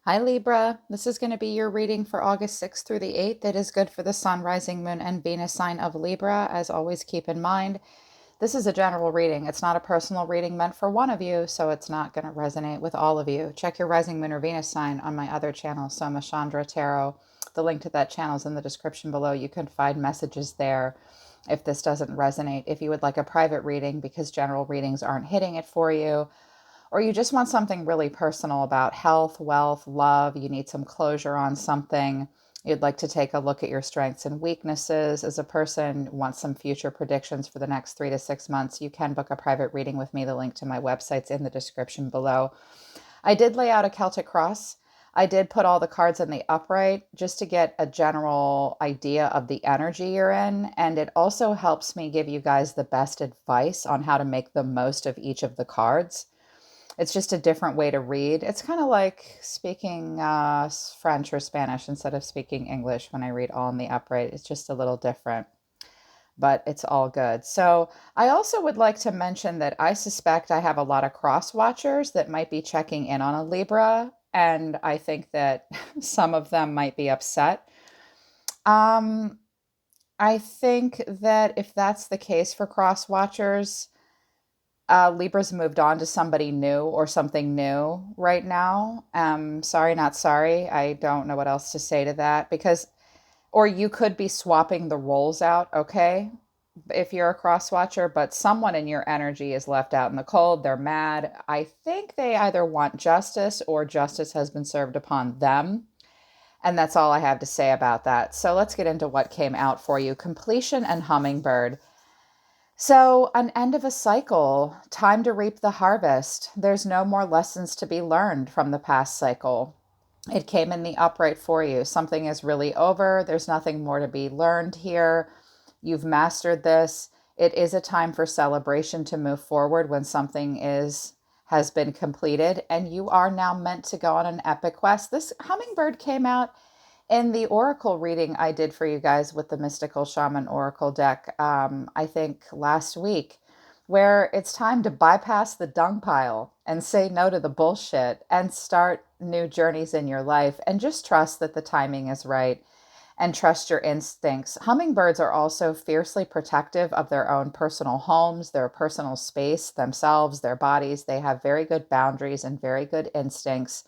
Hi Libra, this is going to be your reading for August 6th through the 8th. It is good for the Sun, Rising Moon, and Venus sign of Libra. As always, keep in mind, this is a general reading. It's not a personal reading meant for one of you, so it's not going to resonate with all of you. Check your Rising Moon or Venus sign on my other channel, Soma Chandra Tarot. The link to that channel is in the description below. You can find messages there if this doesn't resonate. If you would like a private reading because general readings aren't hitting it for you, or you just want something really personal about health, wealth, love, you need some closure on something, you'd like to take a look at your strengths and weaknesses as a person, want some future predictions for the next 3 to 6 months, you can book a private reading with me. The link to my website's in the description below. I did lay out a Celtic cross. I did put all the cards in the upright just to get a general idea of the energy you're in. And it also helps me give you guys the best advice on how to make the most of each of the cards. It's just a different way to read. It's kind of like speaking French or Spanish instead of speaking English when I read all in the upright. It's just a little different, but it's all good. So I also would like to mention that I suspect I have a lot of cross watchers that might be checking in on a Libra, and I think that some of them might be upset. Um, I think that if that's the case for cross watchers, Libra's moved on to somebody new or something new right now. Sorry, not sorry. I don't know what else to say to that because, or you could be swapping the roles out, okay? If you're a cross watcher, but someone in your energy is left out in the cold. They're mad. I think they either want justice or justice has been served upon them. And that's all I have to say about that. So let's get into what came out for you. Completion and hummingbird. So, an end of a cycle, time to reap the harvest. There's no more lessons to be learned from the past cycle. It came in the upright for you. Something is really over. There's nothing more to be learned here. You've mastered this. It is a time for celebration to move forward when something is has been completed and you are now meant to go on an epic quest. This hummingbird came out in the oracle reading I did for you guys with the Mystical Shaman Oracle deck, I think last week, where it's time to bypass the dung pile and say no to the bullshit and start new journeys in your life and just trust that the timing is right and trust your instincts. Hummingbirds are also fiercely protective of their own personal homes, their personal space, themselves, their bodies. They have very good boundaries and very good instincts.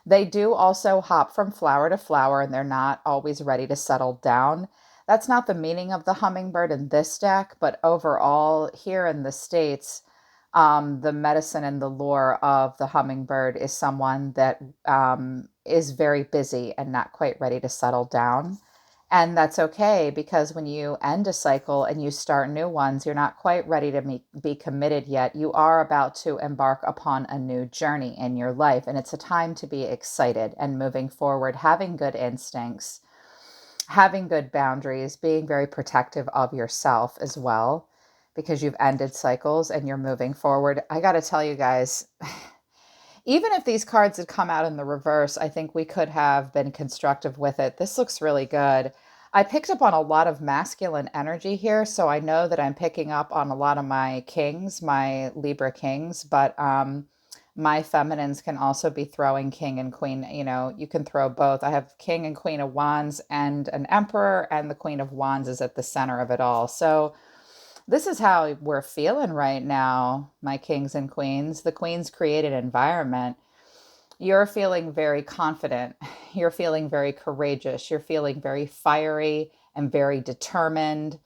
They do also hop from flower to flower and they're not always ready to settle down. That's not the meaning of the hummingbird in this deck, but overall, here in the States, the medicine and the lore of the hummingbird is someone that is very busy and not quite ready to settle down. And that's okay because when you end a cycle and you start new ones, you're not quite ready to be committed yet. You are about to embark upon a new journey in your life. And it's a time to be excited and moving forward, having good instincts, having good boundaries, being very protective of yourself as well, because you've ended cycles and you're moving forward. I got to tell you guys, even if these cards had come out in the reverse, I think we could have been constructive with it. This looks really good. I picked up on a lot of masculine energy here, so I know that I'm picking up on a lot of my kings, my Libra kings, but my feminines can also be throwing king and queen. You know, you can throw both. I have king and queen of wands and an emperor, and the queen of wands is at the center of it all. So this is how we're feeling right now, my kings and queens. The queens created environment. You're feeling very confident. You're feeling very courageous. You're feeling very fiery and very determined.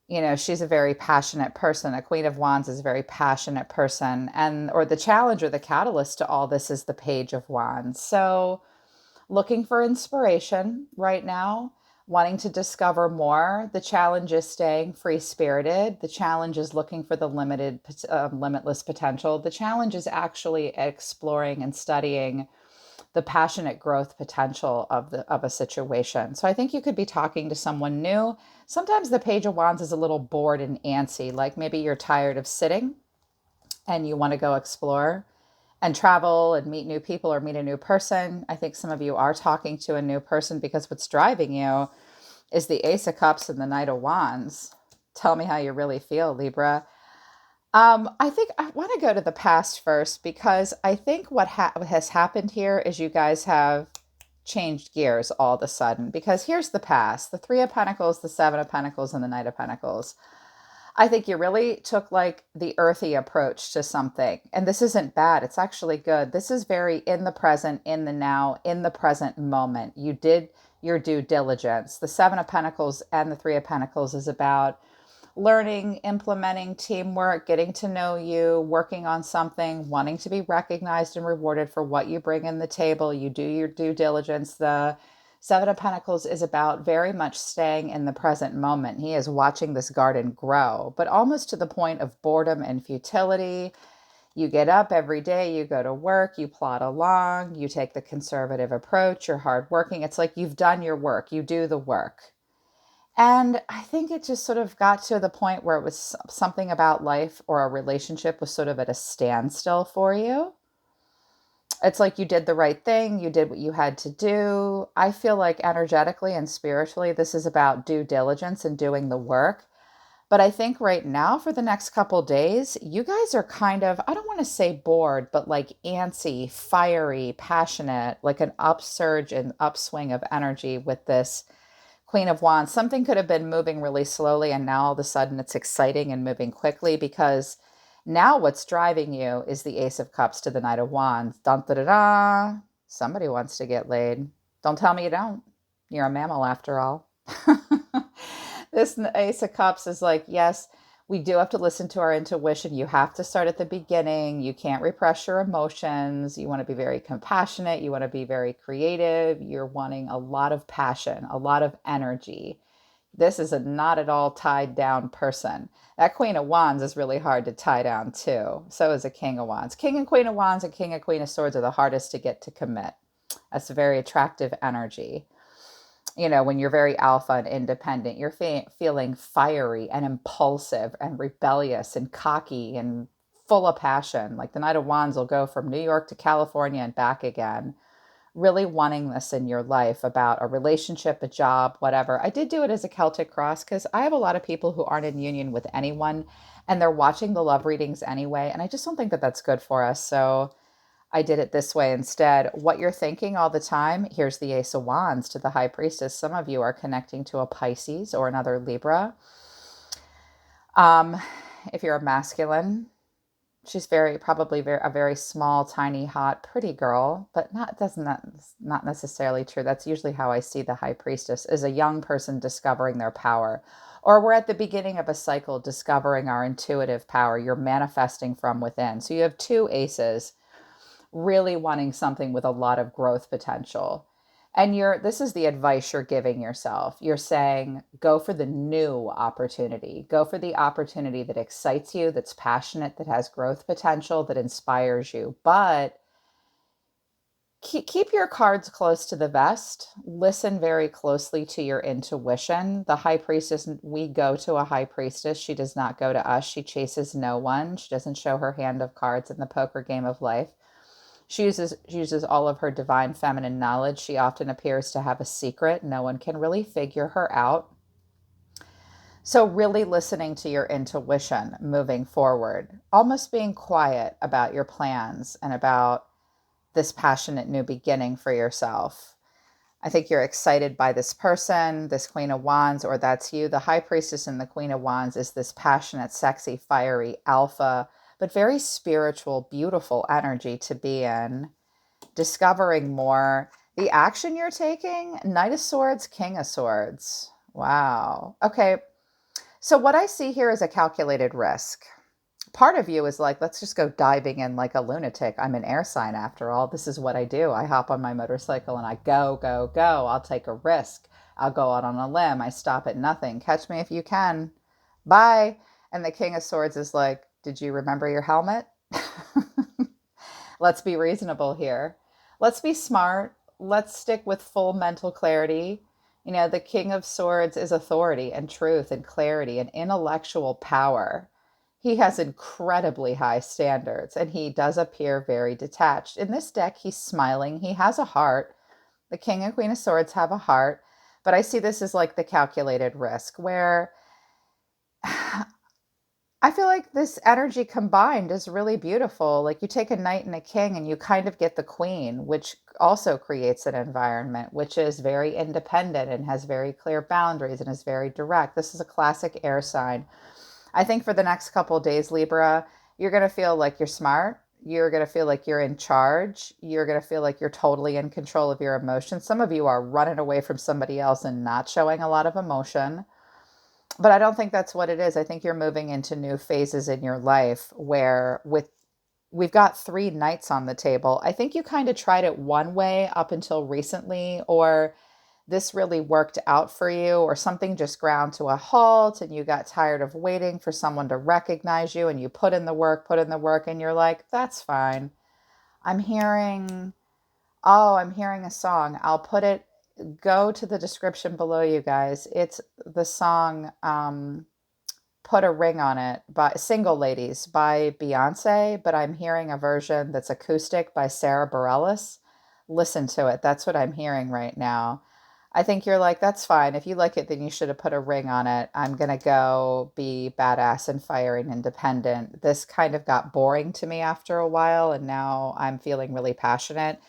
You know, she's a very passionate person. A queen of wands is a very passionate person. And or the challenge or the catalyst to all this is the page of wands. So looking for inspiration right now, wanting to discover more. The challenge is staying free spirited. The challenge is looking for the limitless potential. The challenge is actually exploring and studying the passionate growth potential of a situation. So I think you could be talking to someone new. Sometimes the page of wands is a little bored and antsy, like maybe you're tired of sitting and you want to go explore and travel and meet new people or meet a new person. I think some of you are talking to a new person because what's driving you is the Ace of Cups and the Knight of Wands. Tell me how you really feel, Libra. I think I want to go to the past first because I think what has happened here is you guys have changed gears all of a sudden. Because here's the past: the Three of Pentacles, the Seven of Pentacles, and the Knight of Pentacles. I think you really took like the earthy approach to something. And this isn't bad. It's actually good. This is very in the present, in the now, in the present moment. You did your due diligence. The Seven of Pentacles and the Three of Pentacles is about learning, implementing teamwork, getting to know you, working on something, wanting to be recognized and rewarded for what you bring in the table. You do your due diligence. The Seven of Pentacles is about very much staying in the present moment. He is watching this garden grow, but almost to the point of boredom and futility. You get up every day, you go to work, you plod along, you take the conservative approach, you're hardworking. It's like you've done your work, you do the work. And I think it just sort of got to the point where it was something about life or a relationship was sort of at a standstill for you. It's like you did the right thing, you did what you had to do. I feel like energetically and spiritually, this is about due diligence and doing the work. But I think right now, for the next couple days, you guys are kind of, I don't want to say bored, but like antsy, fiery, passionate, like an upsurge and upswing of energy with this Queen of Wands. Something could have been moving really slowly, and now all of a sudden it's exciting and moving quickly because now what's driving you is the Ace of Cups to the Knight of Wands. Dun, da, da, da. Somebody wants to get laid. Don't tell me you don't. You're a mammal after all. This Ace of Cups is like, yes, we do have to listen to our intuition. You have to start at the beginning. You can't repress your emotions. You want to be very compassionate. You want to be very creative. You're wanting a lot of passion, a lot of energy. This is a not at all tied down person. That Queen of Wands is really hard to tie down too. So is a King of Wands. King and Queen of Wands and King and Queen of Swords are the hardest to get to commit. That's a very attractive energy. You know, when you're very alpha and independent, you're feeling fiery and impulsive and rebellious and cocky and full of passion. Like the Knight of Wands will go from New York to California and back again, really wanting this in your life about a relationship, a job, whatever. I did do it as a Celtic cross because I have a lot of people who aren't in union with anyone and they're watching the love readings anyway. And I just don't think that that's good for us. So I did it this way instead. What you're thinking all the time, here's the Ace of Wands to the High Priestess. Some of you are connecting to a Pisces or another Libra. Um, if you're a masculine, she's a very small, tiny, hot, pretty girl, but not necessarily true. That's usually how I see the High Priestess, is a young person discovering their power. Or we're at the beginning of a cycle discovering our intuitive power. You're manifesting from within. So you have two aces really wanting something with a lot of growth potential. And this is the advice you're giving yourself. You're saying, go for the new opportunity. Go for the opportunity that excites you, that's passionate, that has growth potential, that inspires you. But keep your cards close to the vest. Listen very closely to your intuition. The High Priestess, we go to a High Priestess. She does not go to us. She chases no one. She doesn't show her hand of cards in the poker game of life. She uses all of her divine feminine knowledge. She often appears to have a secret. No one can really figure her out. So really listening to your intuition moving forward, almost being quiet about your plans and about this passionate new beginning for yourself. I think you're excited by this person, this Queen of Wands, or that's you. The High Priestess and the Queen of Wands is this passionate, sexy, fiery, alpha, but very spiritual, beautiful energy to be in. Discovering more. The action you're taking, Knight of Swords, King of Swords. Wow. Okay. So what I see here is a calculated risk. Part of you is like, let's just go diving in like a lunatic. I'm an air sign after all. This is what I do. I hop on my motorcycle and I go, go, go. I'll take a risk. I'll go out on a limb. I stop at nothing. Catch me if you can. Bye. And the King of Swords is like, did you remember your helmet? Let's be reasonable here. Let's be smart. Let's stick with full mental clarity. You know, the King of Swords is authority and truth and clarity and intellectual power. He has incredibly high standards and he does appear very detached. In this deck, he's smiling. He has a heart. The King and Queen of Swords have a heart. But I see this as like the calculated risk where I feel like this energy combined is really beautiful. Like you take a knight and a king and you kind of get the queen, which also creates an environment which is very independent and has very clear boundaries and is very direct. This is a classic air sign. I think for the next couple of days, Libra, you're going to feel like you're smart. You're going to feel like you're in charge. You're going to feel like you're totally in control of your emotions. Some of you are running away from somebody else and not showing a lot of emotion. But I don't think that's what it is. I think you're moving into new phases in your life where with we've got three knights on the table. I think you kind of tried it one way up until recently, or this really worked out for you, or something just ground to a halt and you got tired of waiting for someone to recognize you and you put in the work, and you're like, that's fine. I'm hearing, oh, I'm hearing a song. I'll put it, go to the description below, you guys. It's the song Put a Ring on It by Single Ladies by Beyonce, but I'm hearing a version that's acoustic by Sara Bareillas. Listen to it. That's what I'm hearing right now. I think you're like, that's fine. If you like it, then you should have put a ring on it. I'm going to go be badass and fiery and independent. This kind of got boring to me after a while, and now I'm feeling really passionate.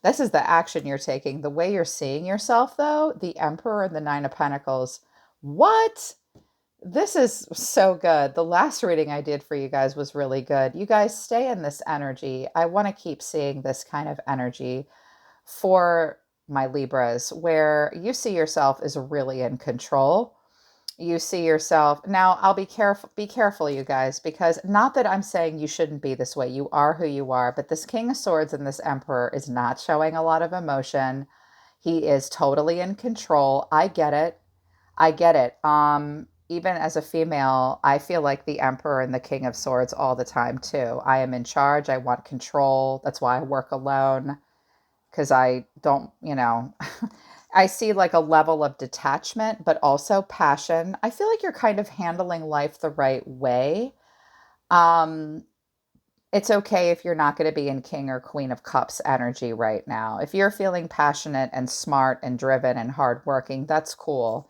This is the action you're taking. The way you're seeing yourself, though, the Emperor and the Nine of Pentacles. What? This is so good. The last reading I did for you guys was really good. You guys stay in this energy. I want to keep seeing this kind of energy for my Libras, where you see yourself as really in control. You see yourself. Now, I'll be careful, you guys, because not that I'm saying you shouldn't be this way. You are who you are, but this King of Swords and this Emperor is not showing a lot of emotion. He is totally in control. I get it. I get it. Even as a female, I feel like the Emperor and the King of Swords all the time too. I am in charge. I want control. That's why I work alone, because I don't, I see like a level of detachment, but also passion. I feel like you're kind of handling life the right way. Um, it's okay if you're not going to be in King or Queen of Cups energy right now. If you're feeling passionate and smart and driven and hardworking, that's cool.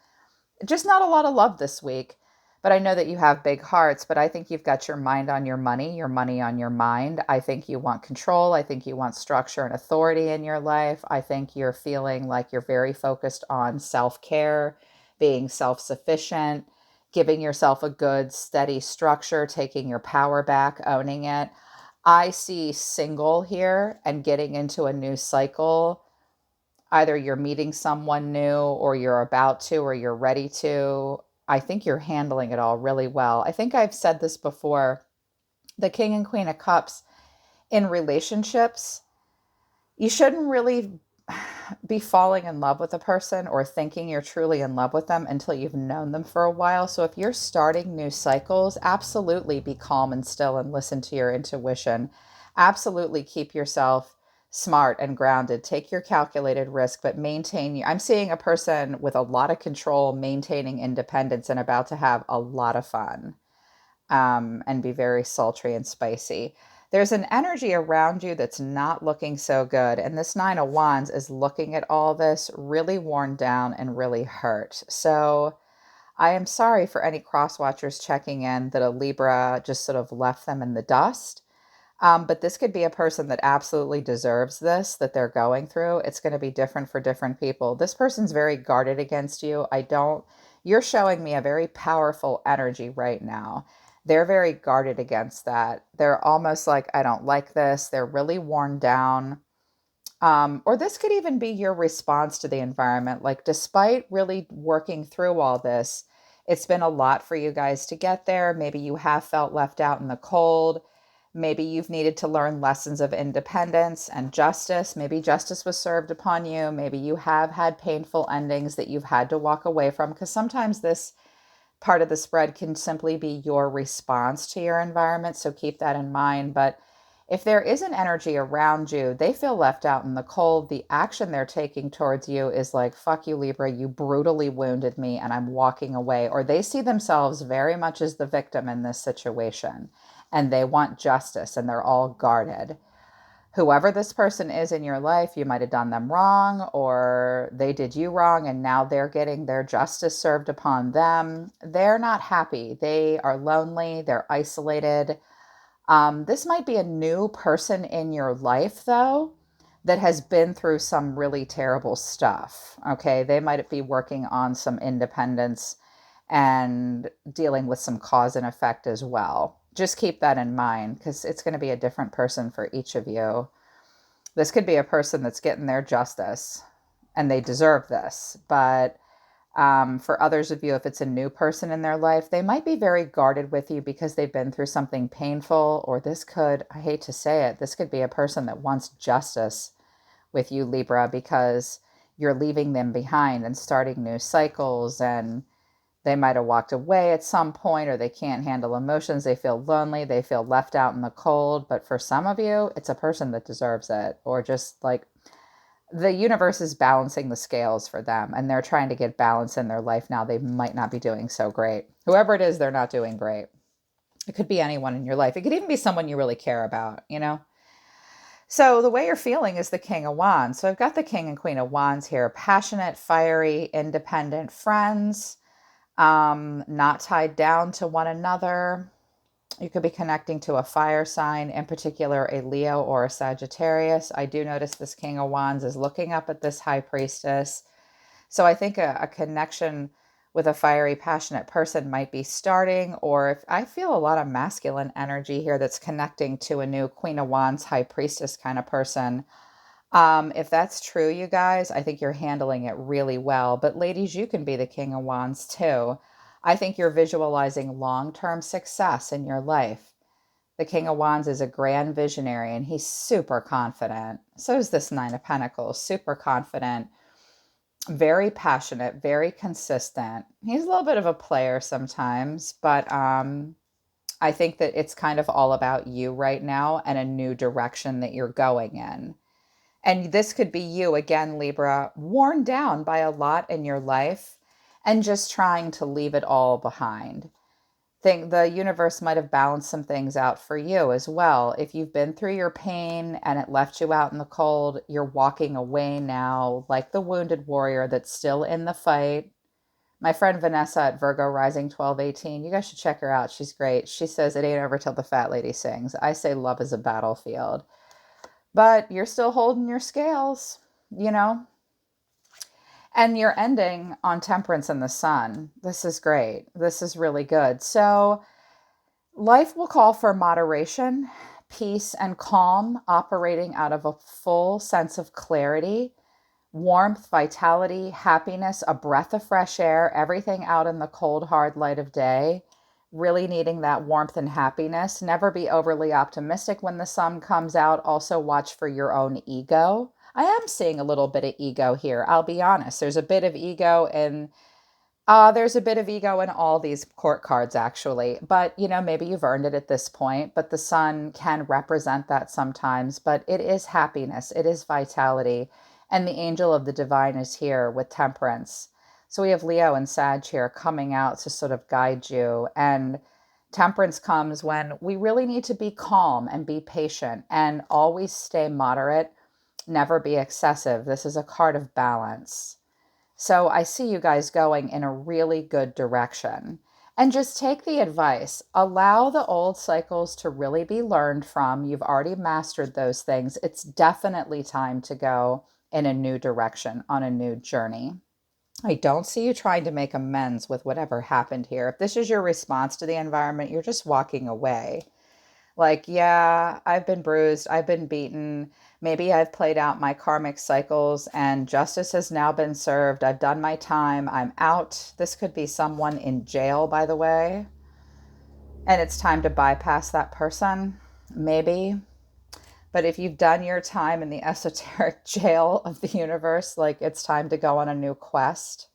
Just not a lot of love this week. But I know that you have big hearts, but I think you've got your money on your mind. I think you want control. I think you want structure and authority in your life. I think you're feeling like you're very focused on self-care, being self-sufficient, giving yourself a good, steady structure, taking your power back, owning it. I see single here and getting into a new cycle. Either you're meeting someone new or you're about to or you're ready to. I think you're handling it all really well. I think I've said this before. The King and Queen of Cups in relationships, you shouldn't really be falling in love with a person or thinking you're truly in love with them until you've known them for a while. So if you're starting new cycles, absolutely be calm and still and listen to your intuition. Absolutely keep yourself smart and grounded. Take your calculated risk, but I'm seeing a person with a lot of control, maintaining independence and about to have a lot of fun, and be very sultry and spicy. There's an energy around you that's not looking so good. And this Nine of Wands is looking at all this really worn down and really hurt. So I am sorry for any cross watchers checking in that a Libra just sort of left them in the dust. But this could be a person that absolutely deserves this, that they're going through. It's going to be different for different people. This person's very guarded against you. You're showing me a very powerful energy right now. They're very guarded against that. They're almost like, I don't like this. They're really worn down. Or this could even be your response to the environment. Like, despite really working through all this, it's been a lot for you guys to get there. Maybe you have felt left out in the cold. Maybe you've needed to learn lessons of independence and justice. Maybe justice was served upon you. Maybe you have had painful endings that you've had to walk away from, because sometimes this part of the spread can simply be your response to your environment. So keep that in mind. But if there is an energy around you, they feel left out in the cold. The action they're taking towards you is like, fuck you, Libra, you brutally wounded me and I'm walking away. Or they see themselves very much as the victim in this situation and they want justice and they're all guarded. Whoever this person is in your life, you might have done them wrong or they did you wrong and now they're getting their justice served upon them. They're not happy. They are lonely. They're isolated. This might be a new person in your life, though, that has been through some really terrible stuff. Okay. They might be working on some independence and dealing with some cause and effect as well. Just keep that in mind because it's going to be a different person for each of you. This could be a person that's getting their justice and they deserve this. But for others of you, if it's a new person in their life, they might be very guarded with you because they've been through something painful. Or this could, I hate to say it, this could be a person that wants justice with you, Libra, because you're leaving them behind and starting new cycles. And they might have walked away at some point, or they can't handle emotions. They feel lonely. They feel left out in the cold. But for some of you, it's a person that deserves it, or just like the universe is balancing the scales for them and they're trying to get balance in their life now. They might not be doing so great. Whoever it is, they're not doing great. It could be anyone in your life. It could even be someone you really care about, you know? So the way you're feeling is the King of Wands. So I've got the King and Queen of Wands here. Passionate, fiery, independent friends, not tied down to one another. You could be connecting to a fire sign, in particular a Leo or a Sagittarius. I do notice this King of Wands is looking up at this High Priestess. So I think a connection with a fiery, passionate person might be starting, or if I feel a lot of masculine energy here that's connecting to a new Queen of Wands, High Priestess kind of person. If that's true, you guys, I think you're handling it really well. But ladies, you can be the King of Wands too. I think you're visualizing long-term success in your life. The King of Wands is a grand visionary and he's super confident. So is this Nine of Pentacles, super confident, very passionate, very consistent. He's a little bit of a player sometimes, but I think that it's kind of all about you right now and a new direction that you're going in. And this could be you again, Libra, worn down by a lot in your life and just trying to leave it all behind. Think the universe might have balanced some things out for you as well. If you've been through your pain and it left you out in the cold, you're walking away now like the wounded warrior that's still in the fight. My friend Vanessa at Virgo Rising 1218, you guys should check her out. She's great. She says it ain't over till the fat lady sings. I say love is a battlefield. But you're still holding your scales, you know? And you're ending on Temperance and the Sun. This is great. This is really good. So life will call for moderation, peace, and calm, operating out of a full sense of clarity, warmth, vitality, happiness, a breath of fresh air, everything out in the cold, hard light of day. Really needing that warmth and happiness. Never be overly optimistic when the sun comes out. Also watch for your own ego. I am seeing a little bit of ego here. I'll be honest. There's a bit of ego in all these court cards, actually. But, you know, maybe you've earned it at this point, but the sun can represent that sometimes. But it is happiness. It is vitality. And the angel of the divine is here with temperance. So we have Leo and Sag here coming out to sort of guide you. And temperance comes when we really need to be calm and be patient and always stay moderate, never be excessive. This is a card of balance. So I see you guys going in a really good direction. And just take the advice. Allow the old cycles to really be learned from. You've already mastered those things. It's definitely time to go in a new direction, on a new journey. I don't see you trying to make amends with whatever happened here. If this is your response to the environment, you're just walking away. Like, yeah, I've been bruised, I've been beaten. Maybe I've played out my karmic cycles and justice has now been served. I've done my time. I'm out. This could be someone in jail, by the way. And it's time to bypass that person, maybe. But if you've done your time in the esoteric jail of the universe, like it's time to go on a new quest.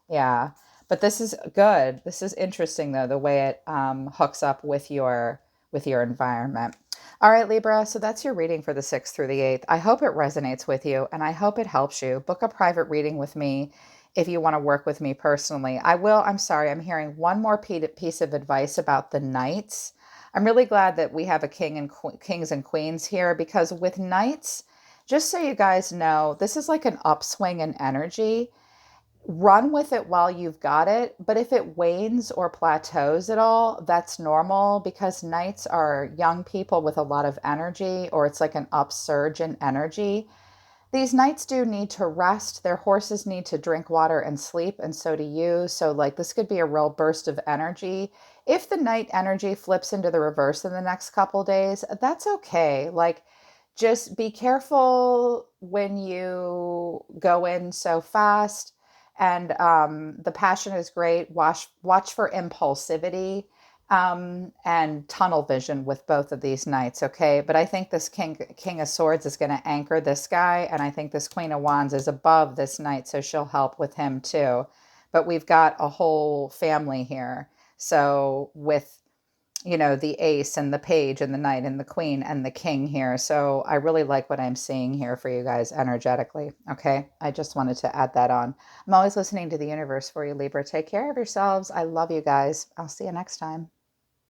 Yeah. But this is good. This is interesting, though, the way it hooks up with your environment. All right, Libra. So that's your reading for the 6th through the 8th. I hope it resonates with you and I hope it helps you. Book a private reading with me if you want to work with me personally. I'm sorry, I'm hearing one more piece of advice about the nights. I'm really glad that we have a kings and queens here, because with knights, just so you guys know, this is like an upswing in energy. Run with it while you've got it. But if it wanes or plateaus at all, that's normal, because knights are young people with a lot of energy, or it's like an upsurge in energy. These knights do need to rest. Their horses need to drink water and sleep, and so do you. So, like, this could be a real burst of energy. If the night energy flips into the reverse in the next couple days, that's okay. Like, just be careful when you go in so fast. And the passion is great. Watch for impulsivity and tunnel vision with both of these knights, okay? But I think this King of Swords is going to anchor this guy, and I think this Queen of Wands is above this knight, so she'll help with him too. But we've got a whole family here. So with, the ace and the page and the knight and the queen and the king here. So I really like what I'm seeing here for you guys energetically. Okay. I just wanted to add that on. I'm always listening to the universe for you, Libra. Take care of yourselves. I love you guys. I'll see you next time.